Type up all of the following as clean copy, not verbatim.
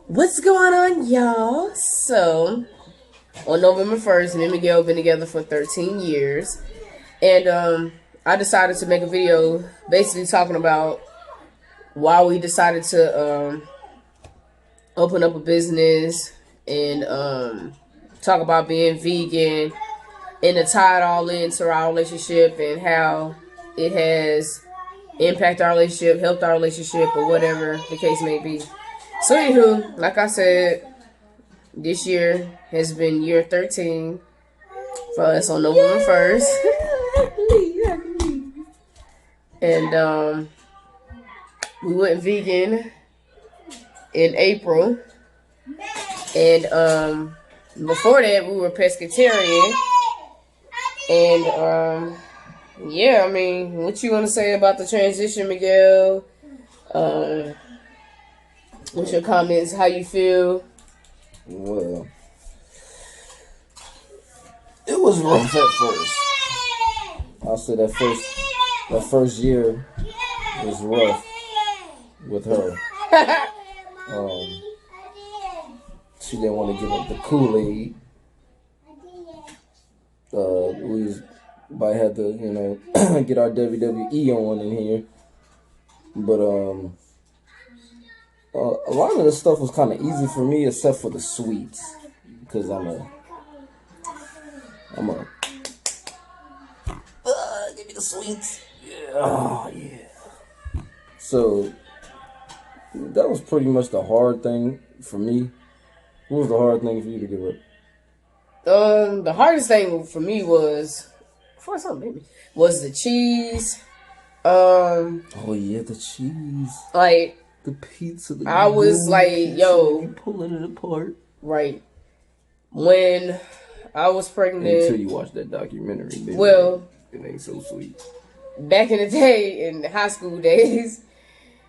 What's going on, y'all? So, on November 1st, me and Miguel been together for 13 years. And I decided to make a video basically talking about why we decided to open up a business and talk about being vegan and to tie it all into our relationship and how it has impacted our relationship, helped our relationship, or whatever the case may be. So anywho, like I said, this year has been year 13 for us on November 1st. And we went vegan in April. And before that we were pescatarian. And yeah, I mean, what you want to say about the transition, Miguel? What's your comments? How you feel? Well, it was rough at first. I'll say that first year was rough with her. She didn't want to give up the Kool-Aid. We might have to, get our WWE on in here. But a lot of the stuff was kind of easy for me, except for the sweets, because I'm a give me the sweets. Yeah. Oh yeah. So that was pretty much the hard thing for me. What was the hard thing for you to give up? The hardest thing for me was the cheese. Oh yeah, the cheese. Like the pizza. I was like, yo, you pulling it apart. Right. When I was pregnant. Until you watch that documentary, baby. Well, it ain't so sweet. Back in the day, in the high school days,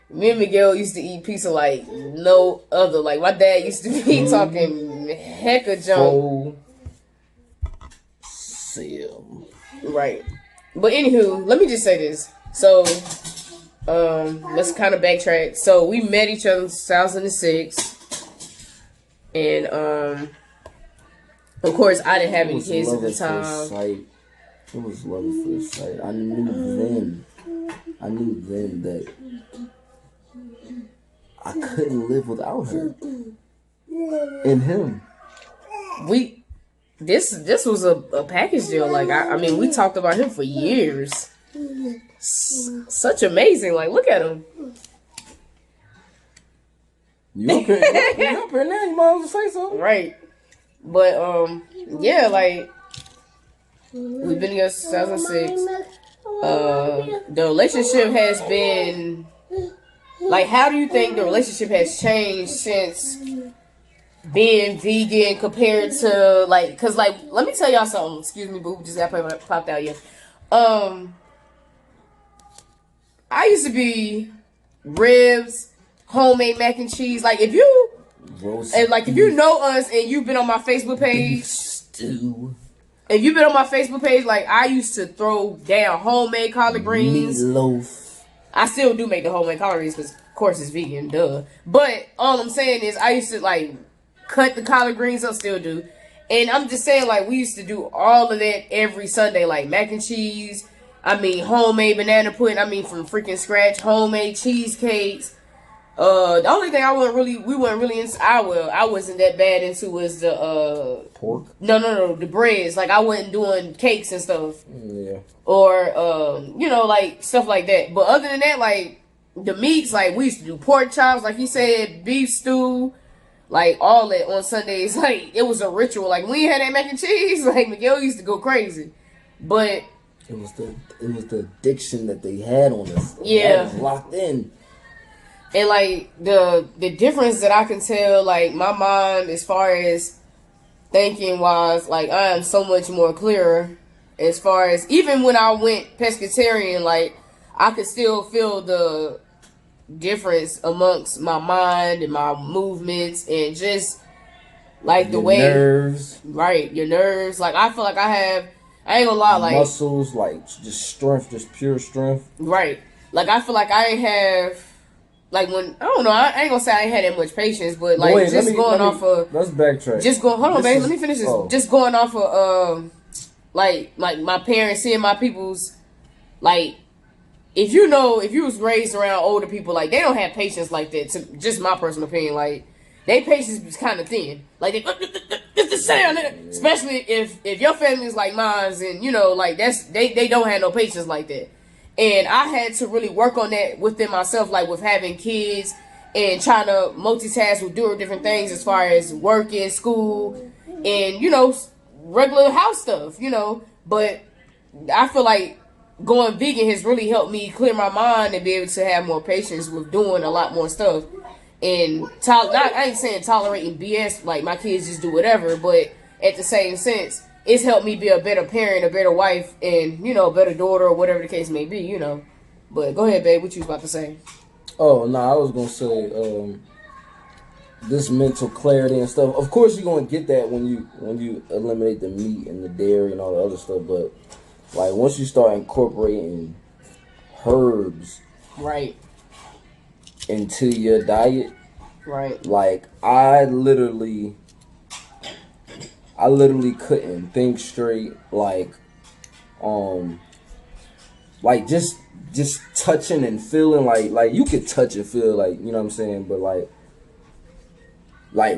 me and Miguel used to eat pizza like no other. Like my dad used to be talking heck of junk. Full sale. Right. But anywho, let me just say this. So, let's kind of backtrack. So we met each other in 2006, and of course I didn't have any kids at the time. It was love at first sight. I knew then that I couldn't live without her and him. This was a package deal. Like I mean, we talked about him for years. Such amazing. Like, look at him. You up here? You up here now? You might as well say something. Right. But yeah, like we've been together since 2006. The relationship has been like, how do you think the relationship has changed since being vegan compared to like, cause like, let me tell y'all something. Excuse me, boo, just got popped out here. I used to be ribs, homemade mac and cheese. Like if you know us and you've been on my Facebook page, stew. If you've been on my Facebook page, like I used to throw down homemade collard greens. Meatloaf. I still do make the homemade collard greens because of course it's vegan, duh. But all I'm saying is I used to like cut the collard greens up, still do. And I'm just saying, like, we used to do all of that every Sunday, like mac and cheese. I mean, homemade banana pudding. I mean, from freaking scratch, homemade cheesecakes. The only thing I wasn't that bad into was the pork. No, the breads. Like I wasn't doing cakes and stuff. Yeah. Or like stuff like that. But other than that, like the meats, like we used to do pork chops, like he said, beef stew. Like all that on Sundays, like it was a ritual. Like when you had that mac and cheese, like Miguel used to go crazy. But it was the addiction that they had on us. Yeah, was locked in. And like the difference that I can tell, like my mind as far as thinking wise, like I am so much more clearer. As far as even when I went pescatarian, like I could still feel the difference amongst my mind and my movements and just like your the way nerves. Right, your nerves. Like I feel like I ain't gonna lie, like muscles, like just strength, just pure strength. Right. Like I feel like I ain't have like when I don't know, I ain't gonna say I ain't had that much patience, but like wait, just going off of let's backtrack. just going. Hold on, babe. Let me finish this. Oh. Just going off of like my parents seeing my people's like. If you know, if you was raised around older people, like they don't have patience like that. To just my personal opinion, like they patience is kind of thin. Like they, it's the sound, especially if your family is like mine's, and you know, like that's they don't have no patience like that. And I had to really work on that within myself, like with having kids and trying to multitask with doing different things as far as working, school, and you know, regular house stuff. You know, but I feel like going vegan has really helped me clear my mind and be able to have more patience with doing a lot more stuff. And I ain't saying tolerating BS, like my kids just do whatever, but at the same sense, it's helped me be a better parent, a better wife, and you know, a better daughter, or whatever the case may be, you know. But go ahead, babe. What you was about to say? Oh no, I was gonna say this mental clarity and stuff. Of course, you're gonna get that when you eliminate the meat and the dairy and all the other stuff, but like once you start incorporating herbs Right. into your diet, Right. like I literally couldn't think straight. Like just touching and feeling like you could touch and feel, like, you know what I'm saying, but like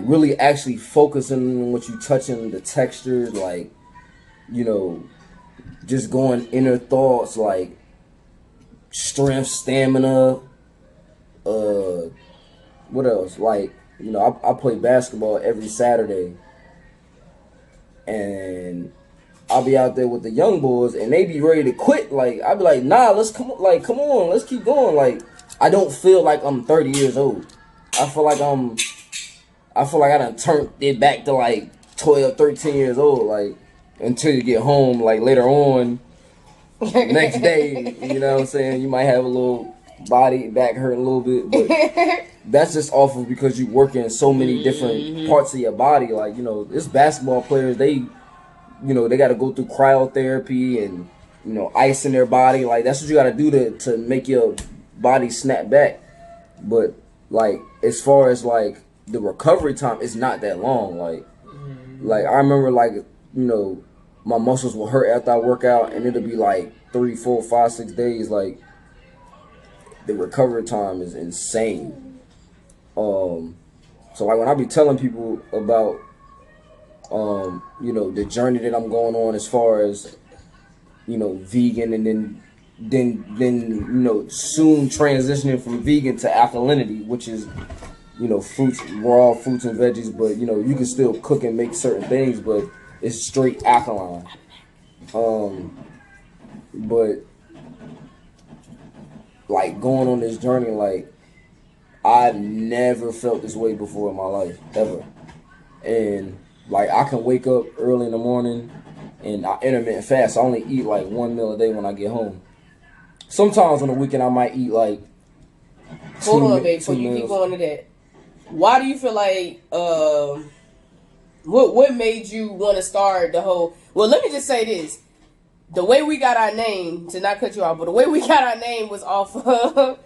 really actually focusing on what you touching, the textures, like, you know, just going inner thoughts, like strength, stamina, what else? Like, you know, I play basketball every Saturday, and I'll be out there with the young boys, and they be ready to quit. Like, I'll be like, nah, come on, let's keep going. Like, I don't feel like I'm 30 years old. I feel like I done turned it back to like 12, 13 years old. Like, until you get home, like later on, next day, you know what I'm saying, you might have a little body back hurt a little bit, but that's just awful because you work in so many different parts of your body. Like, you know, this basketball players, they got to go through cryotherapy and, you know, ice in their body. Like, that's what you got to do to make your body snap back. But like, as far as like the recovery time, it's not that long. Like I remember, like, you know, my muscles will hurt after I work out, and it'll be like 3, 4, 5, 6 days. Like, the recovery time is insane. So like when I be telling people about you know, the journey that I'm going on as far as, you know, vegan, and then you know, soon transitioning from vegan to alkalinity, which is, you know, raw fruits and veggies, but you know, you can still cook and make certain things, but it's straight alkaline. But like going on this journey, like I've never felt this way before in my life, ever. And like I can wake up early in the morning and I intermittent fast. I only eat like one meal a day when I get home. Sometimes on the weekend I might eat like Hold on, babe, before you keep going to that. Why do you feel like what made you want to start the whole? Well, let me just say this: the way we got our name, to not cut you off, but the way we got our name was off of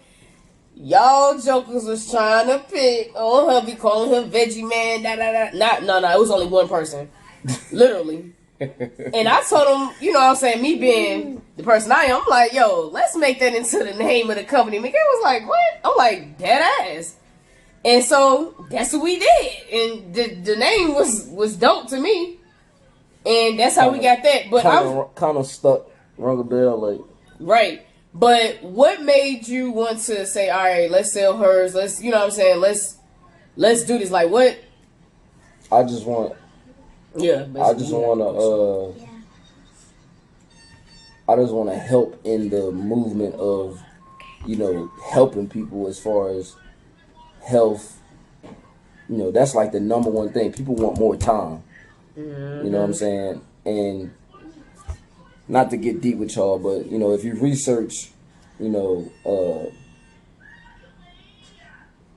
y'all jokers was trying to pick on her, be calling him Veggie Man, No, it was only one person, literally. And I told him, you know what I'm saying, me being the person I am, I'm like, yo, let's make that into the name of the company. Miguel was like, what? I'm like, dead ass. And so that's what we did. And the name was dope to me. And that's how we got that. But I'm kind of stuck, rung a bell, like. Right. But what made you want to say, all right, let's sell hers, let's, you know what I'm saying, let's do this? Like, what? I just want to help in the movement of, you know, helping people as far as health. You know, that's like the number one thing. People want more time. Mm-hmm. You know what I'm saying? And not to get deep with y'all, but, you know, if you research, you know,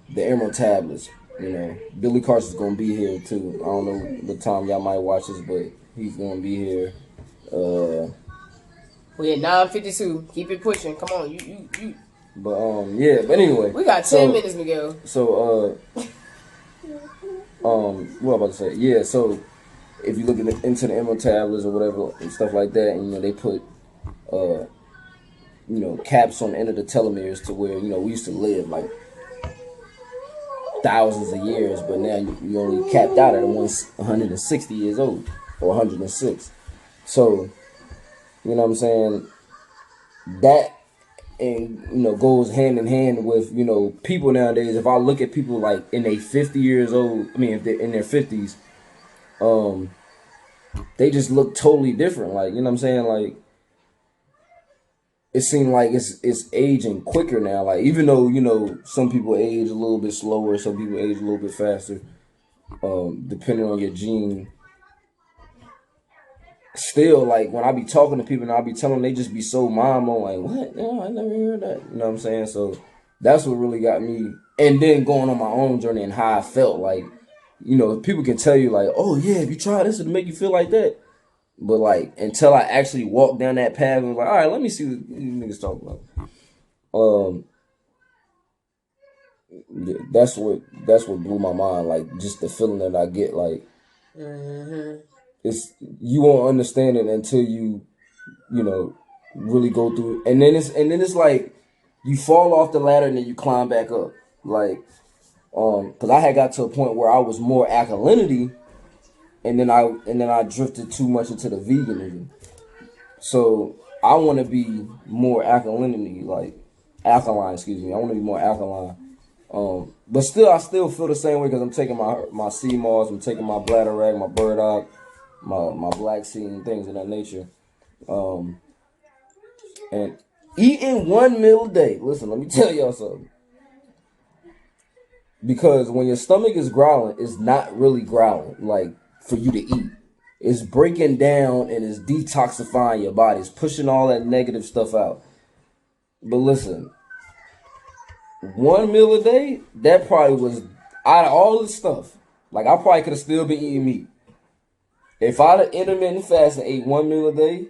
the Emerald Tablets, you know, Billy Carson's going to be here too. I don't know what time y'all might watch this, but he's going to be here. We at 9:52. Keep it pushing. Come on, you. But yeah. But anyway, We got 10 minutes, Miguel. So what I'm about to say? Yeah. So if you look into the emerald tablets or whatever and stuff like that, and they put caps on the end of the telomeres to where we used to live like thousands of years, but now you only capped out at 160 years old or 106. So you know what I'm saying, that and goes hand in hand with people nowadays. If I look at people like in their 50 years old, I mean if they're in their 50s, they just look totally different. Like you know what I'm saying, like it seems like it's aging quicker now. Like even though some people age a little bit slower, some people age a little bit faster, depending on your gene. Still, like when I be talking to people and I be telling them, they just be so mind blown. Like what? No, I never heard that. You know what I'm saying? So that's what really got me. And then going on my own journey and how I felt. Like people can tell you like, oh yeah, if you try this, it'll make you feel like that. But like until I actually walked down that path and was like, all right, let me see what these niggas talking about. Yeah, that's what blew my mind. Like just the feeling that I get. Like it's you won't understand it until you really go through it. And then it's like you fall off the ladder and then you climb back up. Like because I had got to a point where I was more alkalinity. And then I drifted too much into the veganism. So I want to be more alkaline. Excuse me. I want to be more alkaline. But still, I still feel the same way because I'm taking my sea moss, I'm taking my bladder rag, my burdock, my black seed and things of that nature. And eating one meal a day. Listen, let me tell y'all something. Because when your stomach is growling, it's not really growling. Like for you to eat. It's breaking down and it's detoxifying your body. It's pushing all that negative stuff out. But listen, one meal a day, that probably was out of all this stuff. Like I probably could have still been eating meat. If I'd have intermittent fast and ate one meal a day,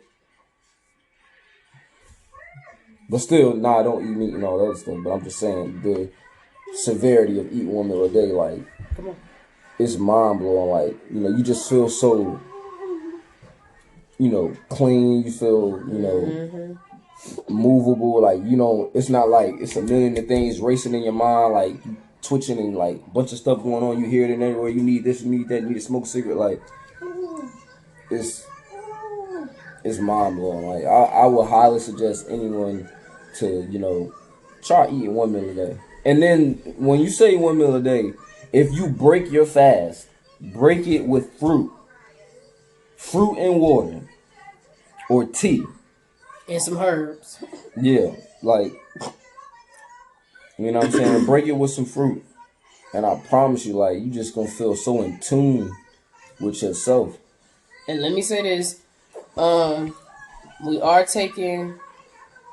but still, I don't eat meat and all that other stuff. But I'm just saying the severity of eating one meal a day, like, come on. It's mind blowing. Like, you just feel so, clean. You feel, movable. Like, it's not like it's a million of things racing in your mind, like twitching and like a bunch of stuff going on. You hear it in everywhere. You need this, you need that, you need to smoke a cigarette. Like, it's mind blowing. Like, I would highly suggest anyone to, try eating one meal a day. And then when you say one meal a day, if you break your fast, break it with fruit and water, or tea. And some herbs. Yeah, like, you know what I'm saying? Break it with some fruit. And I promise you, like, you just gonna feel so in tune with yourself. And let me say this. We are taking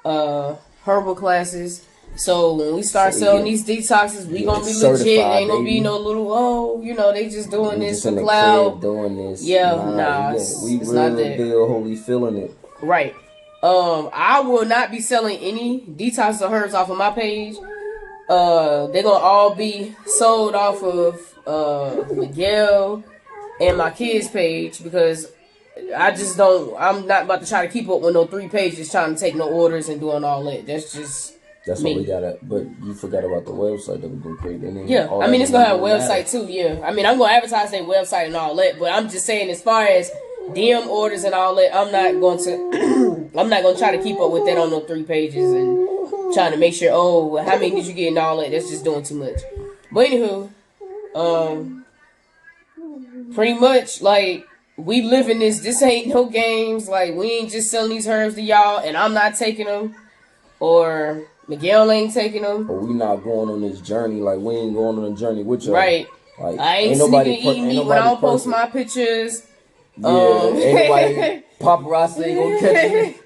herbal classes. So when we start selling these detoxes, we gonna be legit. Ain't gonna be no little they just doing this for cloud. Doing this. Nah, we it's real not that. deal, holy feeling it. Right. I will not be selling any detoxes or herbs off of my page. They're gonna all be sold off of Miguel and my kids' page because I'm not about to try to keep up with no 3 pages trying to take no orders and doing all that. That's me. All we got it. But you forgot about the website that we're gonna create. Yeah, I mean it's gonna have a website too. Yeah, I mean I'm gonna advertise their website and all that. But I'm just saying, as far as DM orders and all that, I'm not going to try to keep up with that on no 3 pages and trying to make sure. Oh, how many did you get and all that? That's just doing too much. But anywho, pretty much like we live in this. This ain't no games. Like we ain't just selling these herbs to y'all, and I'm not taking them, or Miguel ain't taking them. Or we not going on this journey. Like we ain't going on a journey with y'all. Right. Like I ain't sneaking eating meat when I don't post my pictures. Yeah, ain't nobody paparazzi ain't gonna catch me.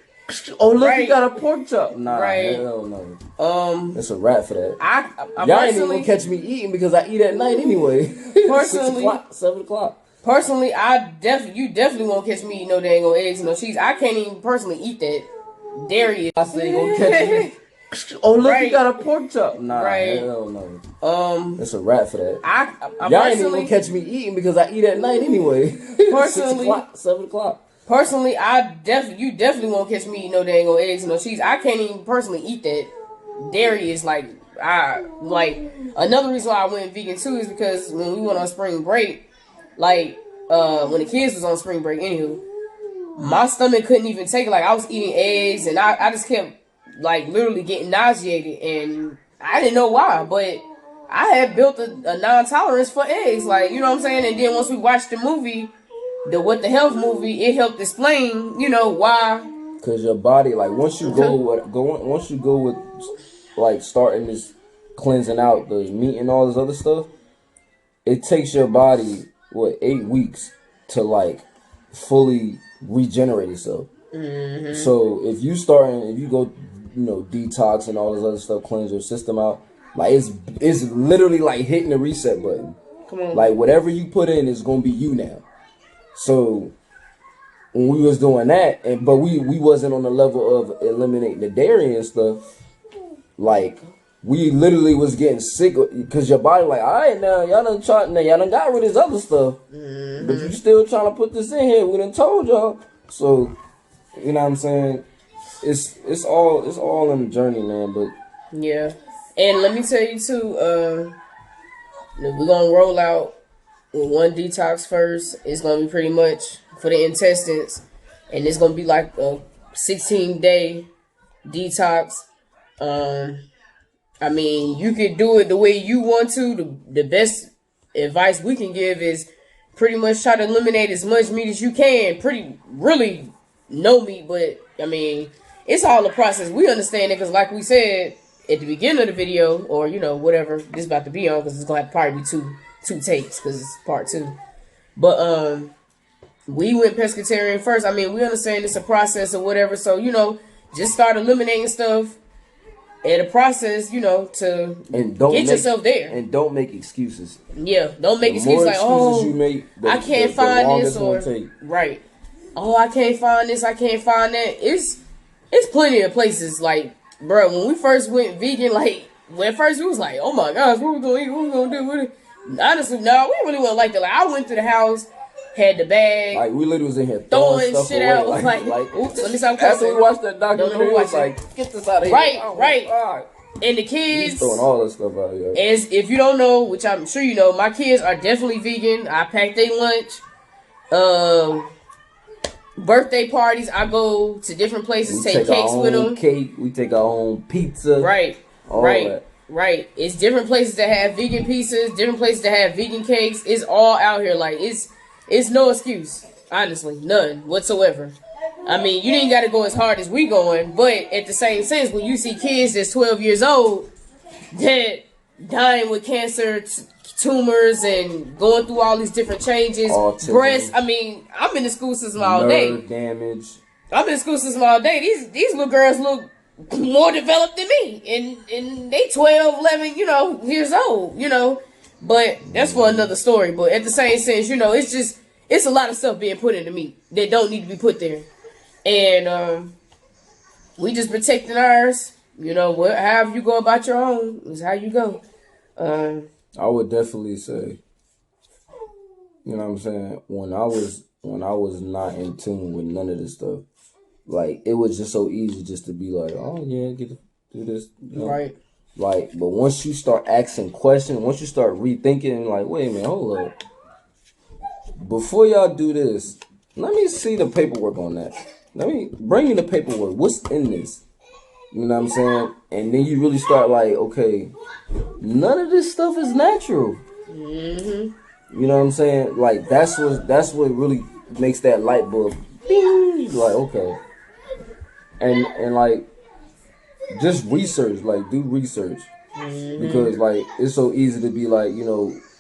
Oh look, you got a pork chop. Nah, hell no. It's a wrap for that. Y'all ain't even gonna catch me eating because I eat at night anyway. Personally, 7 o'clock. Personally, you definitely won't catch me eating no dang on eggs and no cheese. I can't even personally eat that. Dairy. I say ain't gonna catch me. Oh look, Right. you got a pork chop. Nah, Right. hell no. It's a wrap for that. I Y'all ain't even personally gonna catch me eating because I eat at night anyway. 6 o'clock, 7 o'clock. Personally, you definitely won't catch me eating no dang old eggs and no cheese. I can't even personally eat that. Dairy is like another reason why I went vegan too is because when we went on spring break, like when the kids was on spring break, anywho, my stomach couldn't even take it. Like I was eating eggs and I just kept like literally getting nauseated and I didn't know why, but I had built a non-tolerance for eggs, like, you know what I'm saying? And then once we watched the movie, the What the Health movie, it helped explain, why. Cause your body, like once you once you go with like starting this cleansing out the meat and all this other stuff, it takes your body 8 weeks to like fully regenerate itself. Mm-hmm. So if you go, detox and all this other stuff, cleanse your system out, like it's literally like hitting the reset button. Come on. Like whatever you put in is gonna be you now. So when we was doing that, but we wasn't on the level of eliminating the dairy and stuff, like we literally was getting sick because your body like, all right, now y'all done got rid of this other stuff, but you still trying to put this in here. We done told y'all. So you know what I'm saying? It's all in the journey, man. But yeah, and let me tell you too, we're gonna roll out with one detox first. It's gonna be pretty much for the intestines, and it's gonna be like a 16-day detox. I mean, you could do it the way you want to. The best advice we can give is pretty much try to eliminate as much meat as you can. Really no meat, but I mean, it's all a process. We understand it because, like we said at the beginning of the video, or whatever this is about to be on, because it's gonna have to probably be two takes because it's part 2. But we went pescatarian first. I mean, we understand it's a process or whatever. So just start eliminating stuff in a process, to get yourself there. And don't make excuses. Yeah, don't make excuses like, I can't find this, or right. Oh, I can't find this, I can't find that. It's plenty of places, like, bro, when we first went vegan, like, when first we was like, oh my gosh, what we gonna eat, what we gonna do with it? Honestly, no, we really wasn't like that. Like, I went to the house, had the bag, like we literally was in here throwing stuff shit away. out, like oops, let me stop after cussing. we watched that documentary, it was like, get this out of here. Right. And the kids throwing all that stuff out here. As if you don't know, which I'm sure you know, my kids are definitely vegan. I pack their lunch. Birthday parties, I go to different places, take cakes with them. We take our own pizza. Right. It's different places that have vegan pizzas, different places that have vegan cakes. It's all out here. Like, it's no excuse. Honestly, none whatsoever. I mean, you ain't got to go as hard as we going, but at the same sense, when you see kids that's 12 years old that dying with cancer, tumors, and going through all these different changes, autism, breasts. I mean, I'm in the school system all day. Nerve damage. I'm in the school system all day. These little girls look more developed than me, and they 12, 11, years old, But that's for another story. But at the same sense, it's a lot of stuff being put into meat that don't need to be put there. And we just protecting ours. However you go about your own is how you go. I would definitely say, you know what I'm saying, when I was not in tune with none of this stuff, like it was just so easy just to be like, oh yeah, get to do this, right? Like, but once you start asking questions, once you start rethinking, like, wait a minute, hold up, before y'all do this, let me see the paperwork on that. Let me bring me the paperwork. What's in this? You know what I'm saying? And then you really start like, okay, none of this stuff is natural. Mm-hmm. You know what I'm saying? Like that's what really makes that light bulb bing. Like, okay. And like just research, like do research. Mm-hmm. Because like it's so easy to be like,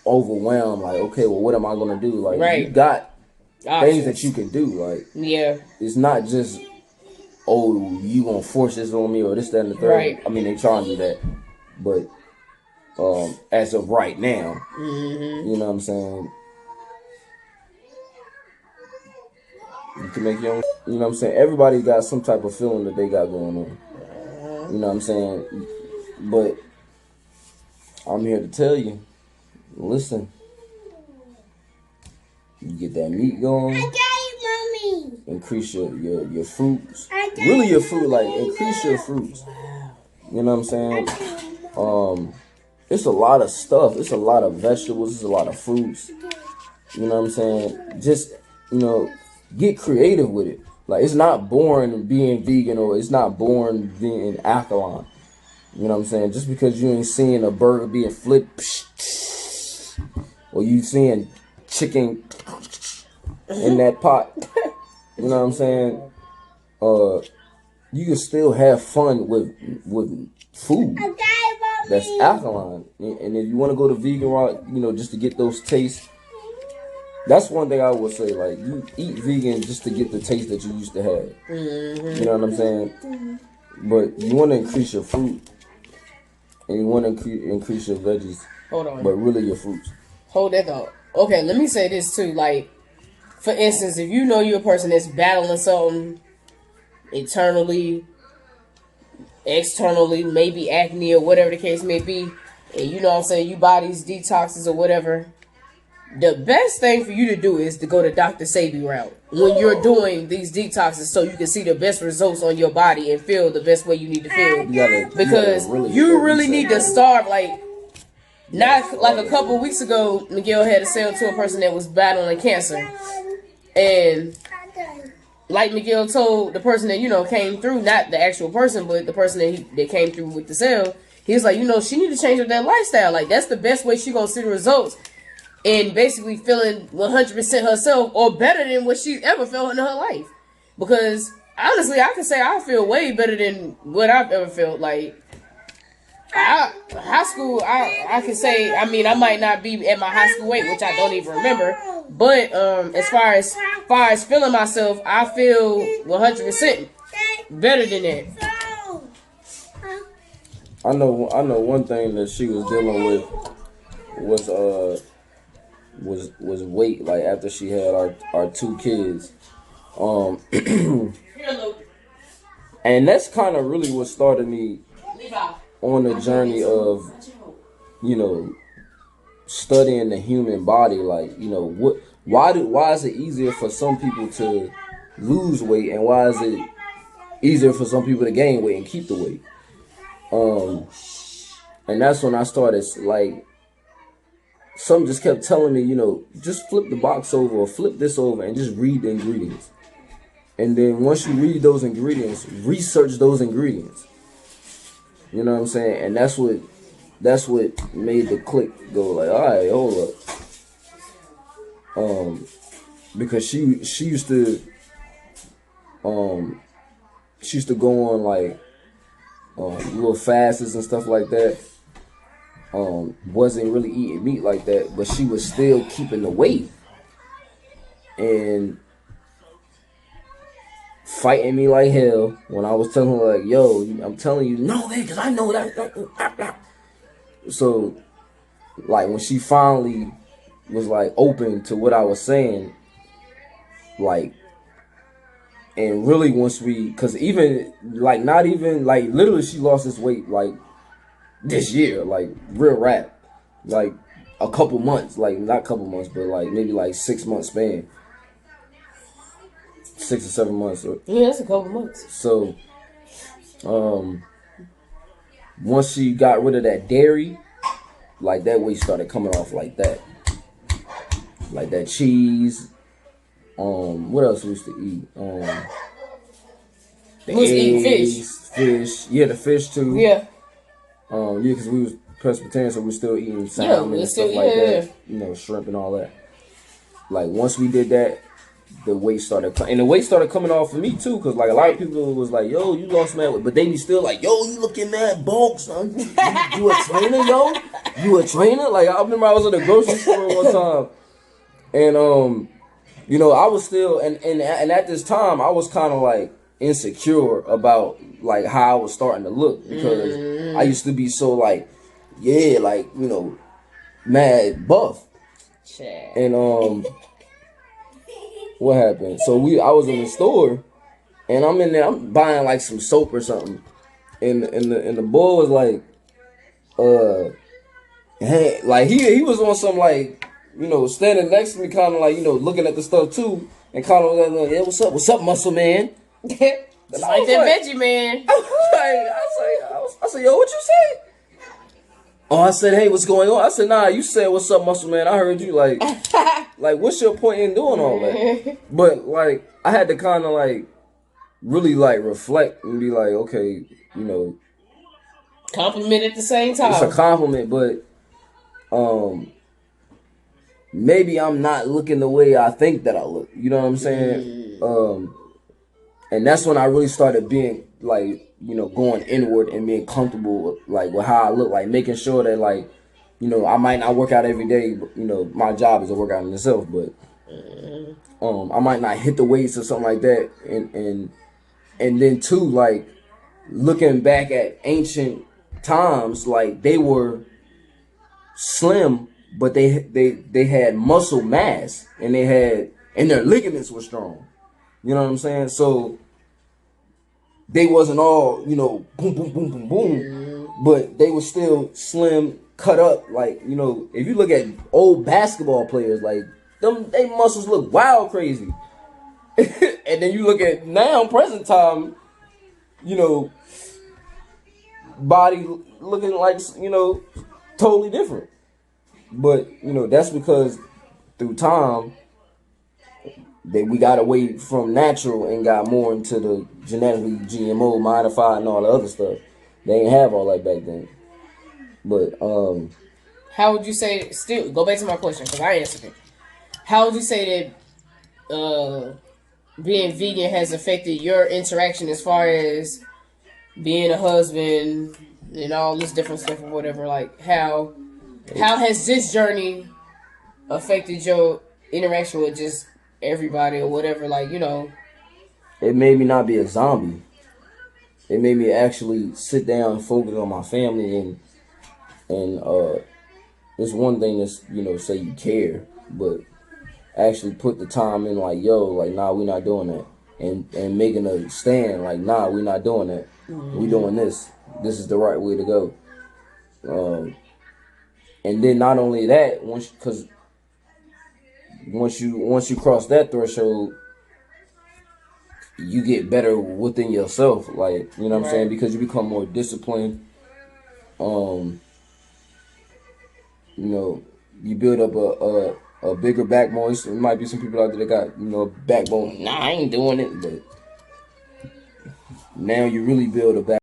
overwhelmed, like, okay, well what am I gonna do? Like you got things that you can do, like it's not just you gonna force this on me or this, that, and the third. Right. I mean they trying to do that, but as of right now, you know what I'm saying, you can make your own, you know what I'm saying, everybody got some type of feeling that they got going on. You know what I'm saying? But I'm here to tell you, listen, you get that meat going, increase your fruits. Really your fruit, like increase your fruits. You know what I'm saying? It's a lot of stuff. It's a lot of vegetables. It's a lot of fruits. You know what I'm saying? Just, get creative with it. Like, it's not boring being vegan, or it's not boring being alkaline. You know what I'm saying? Just because you ain't seeing a burger being flipped, or you seeing chicken in that pot, you know what I'm saying? You can still have fun with food that's alkaline. And if you want to go to vegan route, just to get those tastes, that's one thing I would say. Like, you eat vegan just to get the taste that you used to have. You know what I'm saying? But you want to increase your fruit, and you want to increase your veggies. Hold on. But really your fruits. Hold that thought. Okay, let me say this too. Like, for instance, if you know you're a person that's battling something internally, externally, maybe acne or whatever the case may be, and you know what I'm saying, you buy these detoxes or whatever, the best thing for you to do is to go the Dr. Sabi route when you're doing these detoxes, so you can see the best results on your body and feel the best way you need to feel. Because you really need to start, like, not like a couple of weeks ago, Miguel had to sell to a person that was battling cancer. And like Miguel told the person that, came through, not the actual person, but the person that came through with the sale, he was like, she need to change up that lifestyle. Like, that's the best way she gonna see the results. And basically feeling 100% herself, or better than what she's ever felt in her life. Because honestly, I can say I feel way better than what I've ever felt. Like, high school, I can say, I mean, I might not be at my high school weight, which I don't even remember. But as far as feeling myself, I feel 100% better than that. I know one thing that she was dealing with was weight. Like, after she had our two kids, and that's kind of really what started me on the journey of studying the human body. Like, why is it easier for some people to lose weight, and why is it easier for some people to gain weight and keep the weight? And that's when I started, like, something just kept telling me, just flip the box over, or flip this over, and just read the ingredients. And then once you read those ingredients, research those ingredients. You know what I'm saying? And that's what made the click go, like, all right, hold up. Because she used to go on, like, little fasts and stuff like that. Wasn't really eating meat like that, but she was still keeping the weight and fighting me like hell when I was telling her, like, yo, I'm telling you, no, man, because I know that. So, like, when she finally was, like, open to what I was saying, like, and really once because even, like, not even, like, literally she lost this weight, like, this year, like, real rap, like, a couple months, like, not couple months, but, like, maybe, like, 6 months span, 6 or 7 months. Yeah, that's a couple months. So, once she got rid of that dairy, like, that weight started coming off like that. Like, that cheese, what else we used to eat? The we was eating fish. Yeah, the fish too. Yeah. Because we was Presbyterian, so we were still eating salmon and stuff like that. Shrimp and all that. Like, once we did that, the weight started coming. And the weight started coming off for me, too. Because, like, a lot of people was like, yo, you lost mad weight. But they be still like, yo, you looking mad bulk, son. You a trainer, yo? You a trainer? Like, I remember I was at the grocery store one time. And, I was still, and at this time, I was kind of, like, insecure about, like, how I was starting to look, because I used to be so, like, yeah, like, mad buff. And what happened? So I was in the store, and I'm in there, I'm buying, like, some soap or something, and the boy was like, hey, like he was on some like, standing next to me, kind of like, looking at the stuff too, and kind of like, yeah, what's up, muscle man? Just like that veggie man. I said, yo, what you say? Oh, I said, hey, what's going on? I said, nah, you said, what's up, muscle man? I heard you, like, what's your point in doing all that? But, like, I had to kind of, like, really, like, reflect and be like, okay, Compliment at the same time. It's a compliment, but, maybe I'm not looking the way I think that I look. You know what I'm saying? And that's when I really started being, like, going inward and being comfortable, like, with how I look, like, making sure that, like, I might not work out every day, but, my job is a workout in itself, but, I might not hit the weights or something like that, and then too, like, looking back at ancient times, like, they were slim, but they had muscle mass, and their ligaments were strong. You know what I'm saying? So they wasn't all, boom, boom, boom, boom, boom, but they were still slim, cut up. Like, if you look at old basketball players, like, they muscles look wild crazy. And then you look at now, present time, body looking like, totally different. But, that's because through time, we got away from natural and got more into the genetically GMO, modified, and all the other stuff. They ain't have all that back then. But how would you say? Still, go back to my question because I answered it. How would you say that being vegan has affected your interaction as far as being a husband and all this different stuff or whatever? Like how has this journey affected your interaction with just everybody or whatever? Like, it made me not be a zombie. It made me actually sit down and focus on my family, and it's one thing to say you care, but actually put the time in, like, yo, like, nah, we not doing that, and making a stand, like, nah, we not doing that. We doing this. This is the right way to go. And then not only that, once you cross that threshold, you get better within yourself, like, you know what I'm saying, because you become more disciplined. You build up a bigger backbone. There might be some people out there that got, a backbone. Nah, I ain't doing it, but now you really build a backbone.